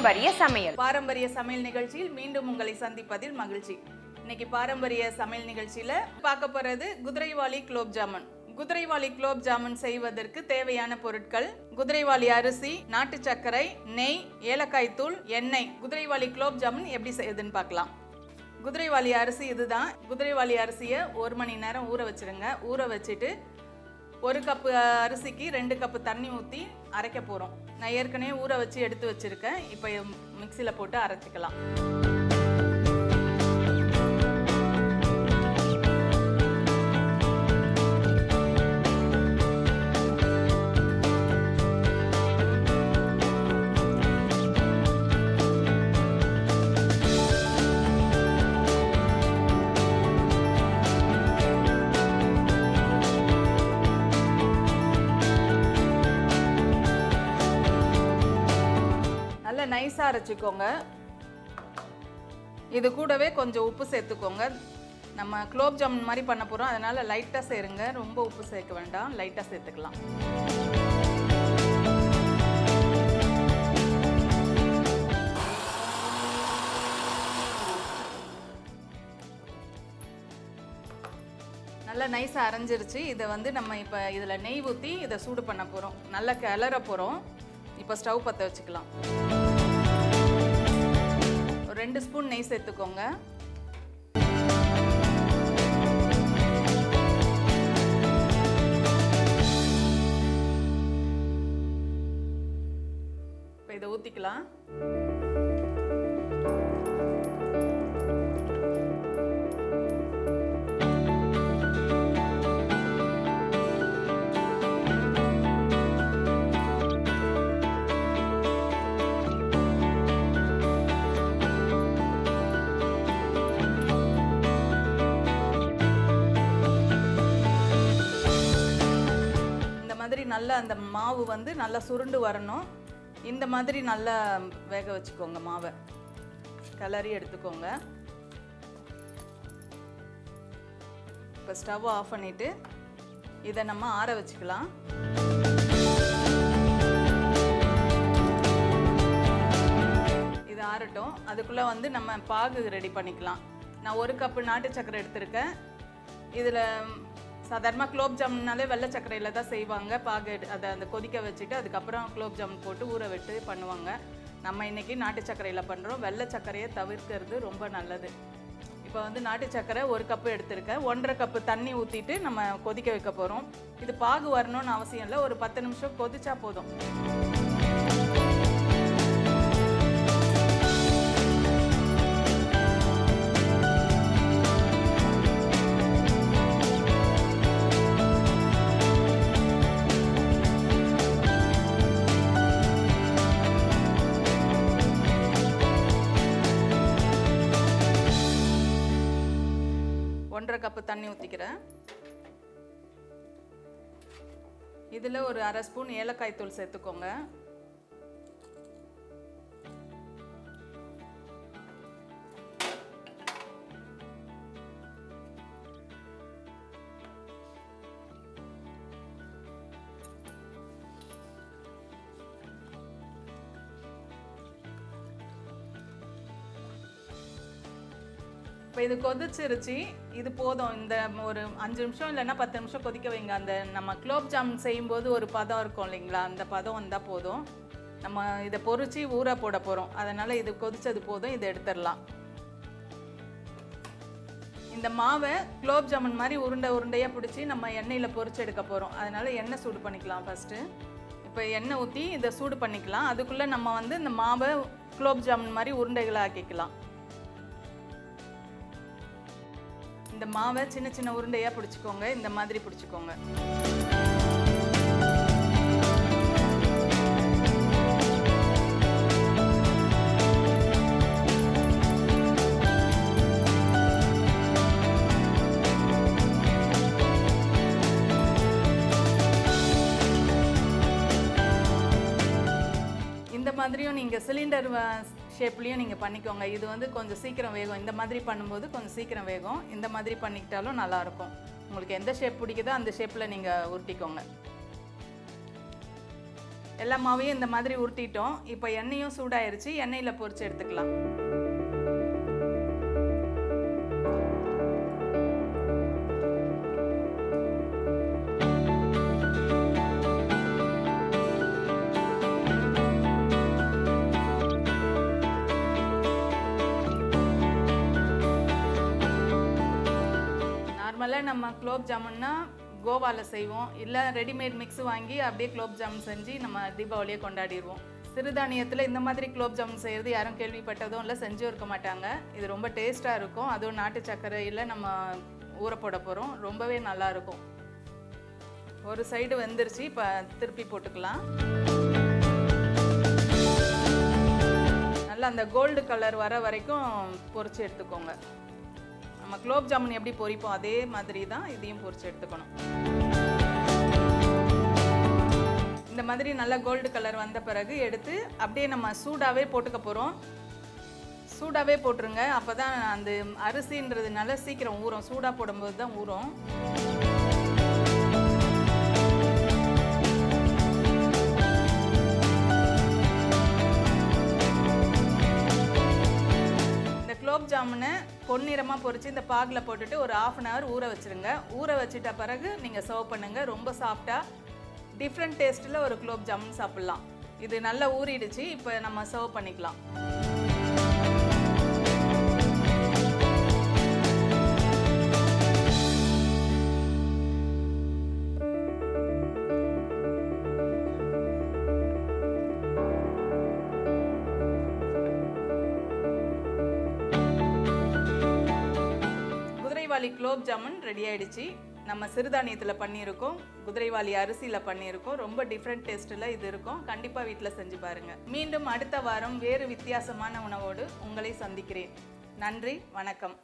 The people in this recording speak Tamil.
பாரம்பரிய சமையல். பாரம்பரிய சமையல் நிகழ்ச்சியில் மீண்டும் உங்களை சந்திப்பதில் மகிழ்ச்சி. இன்னைக்கு பாரம்பரிய சமையல் நிகழ்ச்சியில பார்க்க போறது குதிரைவாலி குலோப் ஜாமுன். குதிரைவாலி குலோப் ஜாமுன் செய்வதற்கு தேவையான பொருட்கள்: குதிரைவாலி அரிசி, நாட்டு சர்க்கரை, நெய், ஏலக்காய் தூள், எண்ணெய். குதிரைவாலி குலோப் ஜாமுன் எப்படி செய்யுதுன்னு பார்க்கலாம். குதிரைவாலி அரிசி இதுதான். குதிரைவாலி அரிசியை 1 மணி நேரம் ஊற வச்சிருங்க. ஊற வச்சுட்டு 1 கப்பு அரிசிக்கு 2 கப்பு தண்ணி ஊற்றி அரைக்க போகிறோம். நான் ஏற்கனவே ஊற வச்சு எடுத்து வச்சுருக்கேன். இப்போ மிக்சியில் போட்டு அரைச்சிக்கலாம். நைஸாக அரைச்சிக்கோங்க. இது கூடவே கொஞ்சம் உப்பு சேர்த்துக்கோங்க. நம்ம குலோப் ஜாமுன் மாதிரி பண்ண போகிறோம், அதனால் லைட்டாக சேருங்க. ரொம்ப உப்பு சேர்க்க வேண்டாம், லைட்டாக சேர்த்துக்கலாம். நல்லா நைஸாக அரைஞ்சிருச்சு. இதை நம்ம இப்போ இதில் நெய் ஊற்றி இதை சூடு பண்ண போகிறோம். நல்லா கிளற போகிறோம். இப்போ ஸ்டவ் பற்ற வச்சுக்கலாம். 2 ஸ்பூன் நெய் சேர்த்துக்கோங்க. இப்போ இதை ஊற்றிக்கலாம். நல்லா அந்த மாவு நல்லா சுருண்டு வரணும். இந்த மாதிரி நல்லா வேக வச்சுக்கோங்க. மாவை கிளறி எடுத்துக்கோங்க. இப்போ ஸ்டவ் ஆஃப் பண்ணிட்டு இதை நம்ம ஆற வச்சுக்கலாம். இது ஆறட்டும். அதுக்குள்ளே நம்ம பாகு ரெடி பண்ணிக்கலாம். நான் 1 கப்பு நாட்டு சர்க்கரை எடுத்திருக்கேன். இதில் சாதாரணமாக குலோப் ஜாமுன்னாலே வெள்ளை சர்க்கரையில் தான் செய்வாங்க. பாகு அதை கொதிக்க வச்சுட்டு அதுக்கப்புறம் குலோப் ஜாமுன் போட்டு ஊற விட்டு பண்ணுவாங்க. நம்ம இன்றைக்கி நாட்டு சர்க்கரையில் பண்ணுறோம். வெள்ளை சர்க்கரையை தவிர்க்கிறது ரொம்ப நல்லது. இப்போ நாட்டு சர்க்கரை 1 கப்பு எடுத்திருக்கேன். 1.5 கப்பு தண்ணி ஊற்றிட்டு நம்ம கொதிக்க வைக்க போகிறோம். இது பாகு வரணும்னு அவசியம் இல்லை. ஒரு 10 நிமிஷம் கொதிச்சா போதும். கப்பு தண்ணி ஊற்றிக்கிறேன். இதில் ஒரு 1/2 ஸ்பூன் ஏலக்காய் தூள் சேர்த்துக்கோங்க. இப்போ இது கொதிச்சிருச்சு. இது போதும். இந்த ஒரு 5 நிமிஷம் இல்லைன்னா 10 நிமிஷம் கொதிக்க வைங்க. அந்த நம்ம குலோப் ஜாமுன் செய்யும்போது ஒரு பதம் இருக்கும் இல்லைங்களா, அந்த பதம் வந்தால் போதும். நம்ம இதை பொரிச்சு ஊற போட போகிறோம். அதனால் இது கொதிச்சது போதும். இதை எடுத்துடலாம். இந்த மாவை குலோப் ஜாமுன் மாதிரி உருண்டையாக பிடிச்சி நம்ம எண்ணெயில் பொரிச்சு எடுக்க போகிறோம். அதனால் எண்ணெய் சூடு பண்ணிக்கலாம் ஃபஸ்ட்டு. இப்போ எண்ணெய் ஊற்றி இதை சூடு பண்ணிக்கலாம். அதுக்குள்ளே நம்ம இந்த மாவை குலோப் ஜாமுன் மாதிரி உருண்டைகளை ஆக்கிக்கலாம். இந்த மாவை சின்ன சின்ன உருண்டையாக பிடிச்சிக்கோங்க. இந்த மாதிரி பிடிச்சிக்கோங்க. இந்த மாதிரியும் நீங்கள் சிலிண்டர் ஷேப்லேயும் நீங்கள் பண்ணிக்கோங்க. இது கொஞ்சம் சீக்கிரம் வேகும். இந்த மாதிரி பண்ணும்போது கொஞ்சம் சீக்கிரம் வேகும். இந்த மாதிரி பண்ணிக்கிட்டாலும் நல்லாயிருக்கும். உங்களுக்கு எந்த ஷேப் பிடிக்குதோ அந்த ஷேப்பில் நீங்கள் உருட்டிக்கோங்க. எல்லா மாவையும் இந்த மாதிரி உருட்டிட்டோம். இப்போ எண்ணெயும் சூடாயிருச்சு, எண்ணெயில் பொரிச்சு எடுத்துக்கலாம். நார்மலாக நம்ம குலோப் ஜாமுன்னா கோவாவில் செய்வோம், இல்லை ரெடிமேட் மிக்ஸ் வாங்கி அப்படியே குலோப் ஜாமுன் செஞ்சு நம்ம தீபாவளியை கொண்டாடிடுவோம். சிறுதானியத்தில் இந்த மாதிரி குலோப் ஜாமுன் செய்கிறது யாரும் கேள்விப்பட்டதும் இல்லை, செஞ்சும் இருக்க மாட்டாங்க. இது ரொம்ப டேஸ்ட்டாக இருக்கும். அதுவும் நாட்டு சர்க்கரையில் நம்ம ஊற போட போகிறோம். ரொம்பவே நல்லாயிருக்கும். ஒரு சைடு வெந்துருச்சு, இப்போ திருப்பி போட்டுக்கலாம். நல்லா அந்த கோல்டு கலர் வர வரைக்கும் பொரிச்சு எடுத்துக்கோங்க. நம்ம குலோப் ஜாமுன் எப்படி பொரிப்போம் அதே மாதிரி தான் இதையும் பொரிச்சு எடுத்துக்கணும். இந்த மாதிரி நல்லா கோல்டு கலர் வந்த பிறகு எடுத்து அப்படியே நம்ம சூடாகவே போட்டுக்க போகிறோம். சூடாகவே போட்டுருங்க, அப்போ தான் அந்த அரிசின்றதுனால சீக்கிரம் ஊறும். சூடாக போடும்போது தான் ஊறும். குலோப் ஜாமுனை பொன்னிறமாக பொரித்து இந்த பாகில் போட்டுட்டு ஒரு 1/2 hour ஊற வச்சுருங்க. ஊற வச்சுட்ட பிறகு நீங்கள் சர்வ் பண்ணுங்கள். ரொம்ப சாஃப்டாக டிஃப்ரெண்ட் டேஸ்ட்டில் ஒரு குலோப் ஜாமுன் சாப்பிட்லாம். இது நல்லா ஊறிடுச்சு, இப்போ நம்ம சர்வ் பண்ணிக்கலாம். குதிரைவாலி குலோப் ஜாமுன் ரெடி ஆயிடுச்சு. நம்ம சிறுதானியத்தில் பண்ணியிருக்கோம், குதிரைவாலி அரிசியில் பண்ணியிருக்கோம். ரொம்ப டிஃப்ரெண்ட் டேஸ்ட்டில் இது இருக்கும். கண்டிப்பாக வீட்டில் செஞ்சு பாருங்கள். மீண்டும் அடுத்த வாரம் வேறு வித்தியாசமான உணவோடு உங்களை சந்திக்கிறேன். நன்றி, வணக்கம்.